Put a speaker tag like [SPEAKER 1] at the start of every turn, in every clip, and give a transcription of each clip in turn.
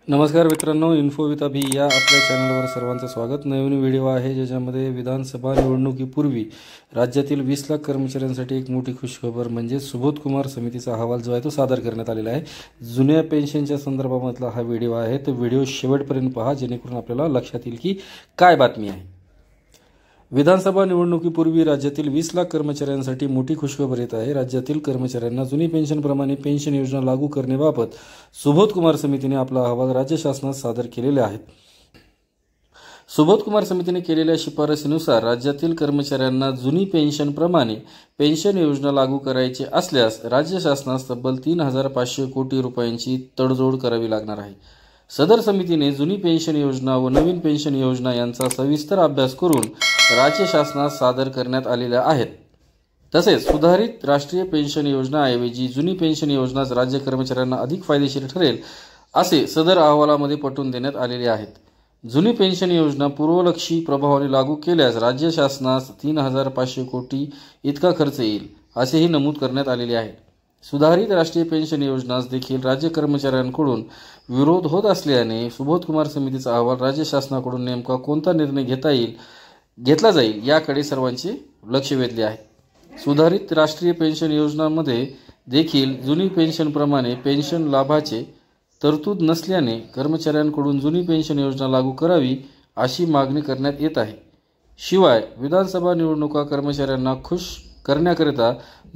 [SPEAKER 1] नमस्कार मित्रांनो, info with अभि या आपल्या चॅनलवर सर्वांचं स्वागत। नवीन व्हिडिओ आहे ज्याच्यामध्ये विधानसभा निवडणुकीपूर्वी राज्यातील 20 लाख कर्मचाऱ्यांसाठी एक मोठी खुशखबर म्हणजे सुबोध कुमार समितीचा अहवाल जो आहे तो सादर करण्यात आलेला आहे। जुन्या पेन्शनच्या संदर्भामधला हा व्हिडिओ आहे, तर व्हिडिओ शेवटपर्यंत पहा जेणेकरून आपल्याला लक्षात येईल की काय बातमी आहे। विधानसभा निवडणुकीपूर्वी राज्यातील 20 लाख कर्मचाऱ्यांसाठी मोठी खुशखबर येत आहे। राज्यातील कर्मचाऱ्यांना जुनी पेन्शनप्रमाणे पेन्शन योजना लागू करण्याबाबत सुबोध कुमार समितीने आपला अहवाल राज्य शासनास सादर केलेले आहे। सुबोध कुमार समितीने केलेल्या शिफारसीनुसार राज्यातील कर्मचाऱ्यांना जुनी पेन्शनप्रमाणे पेन्शन योजना लागू करायची असल्यास राज्य शासनास तब्बल 3500 कोटी रुपयांची तडजोड करावी लागणार आहे। सदर समितीने जुनी पेन्शन योजना व नवीन पेन्शन योजना यांचा सविस्तर अभ्यास करून राज्य शासनास सादर करण्यात आलेल्या आहेत। तसेच सुधारित राष्ट्रीय पेन्शन योजनाऐवजी जुनी पेन्शन योजनाच राज्य कर्मचाऱ्यांना अधिक फायदेशीर ठरेल असे सदर अहवालामध्ये पटवून देण्यात आलेले आहेत। जुनी पेन्शन योजना पूर्वलक्षी प्रभावाने लागू केल्यास राज्य शासनास 3500 कोटी इतका खर्च येईल असेही नमूद करण्यात आलेले आहे। सुधारित राष्ट्रीय पेन्शन योजनास देखील राज्य कर्मचाऱ्यांकडून विरोध होत असल्याने सुबोध कुमार समितीचा अहवाल राज्य शासनाकडून नेमका कोणता निर्णय घेतला जाईल याकडे सर्वांचे लक्ष वेधले आहे। सुधारित राष्ट्रीय पेन्शन योजनांमध्ये देखील जुनी पेन्शनप्रमाणे पेन्शन लाभाचे तरतूद नसल्याने कर्मचाऱ्यांकडून जुनी पेन्शन योजना लागू करावी अशी मागणी करण्यात येत आहे। शिवाय विधानसभा निवडणुका कर्मचाऱ्यांना खुश करण्याकरिता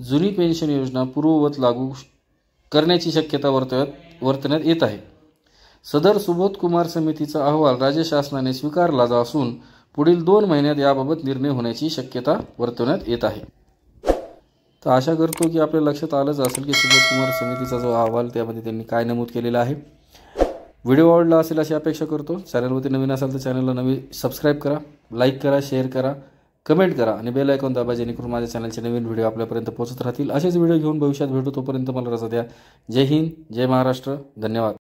[SPEAKER 1] जुनी पेन्शन योजना पूर्ववत लागू करण्याची शक्यता वर्तवण्यात येत आहे। सदर सुबोध कुमार समितीचा अहवाल राज्य शासनाने स्वीकारला असून पुढील 2 महिन्यात याबाबत निर्णय होण्याची शक्यता वर्तवण्यात येत आहे। तर आशा करतो की आपल्या लक्षात आलंच असेल की सुबोध कुमार समितीचा जो अहवाल त्यामध्ये त्यांनी काय नमूद केलेला आहे। व्हिडिओ आवडला असेल अशी अपेक्षा करतो। चॅनलवरती नवीन असाल तर चॅनलला सबस्क्राईब करा, लाईक करा, शेअर करा, कमेंट करा आणि बेल आयकॉन दाबा जेणेकरून माझ्या चॅनलचे नवीन व्हिडिओ आपल्यापर्यंत पोहोचत राहतील। असेच व्हिडिओ घेऊन भविष्यात भेटू, तोपर्यंत मला रजा द्या। जय हिंद, जय महाराष्ट्र, धन्यवाद।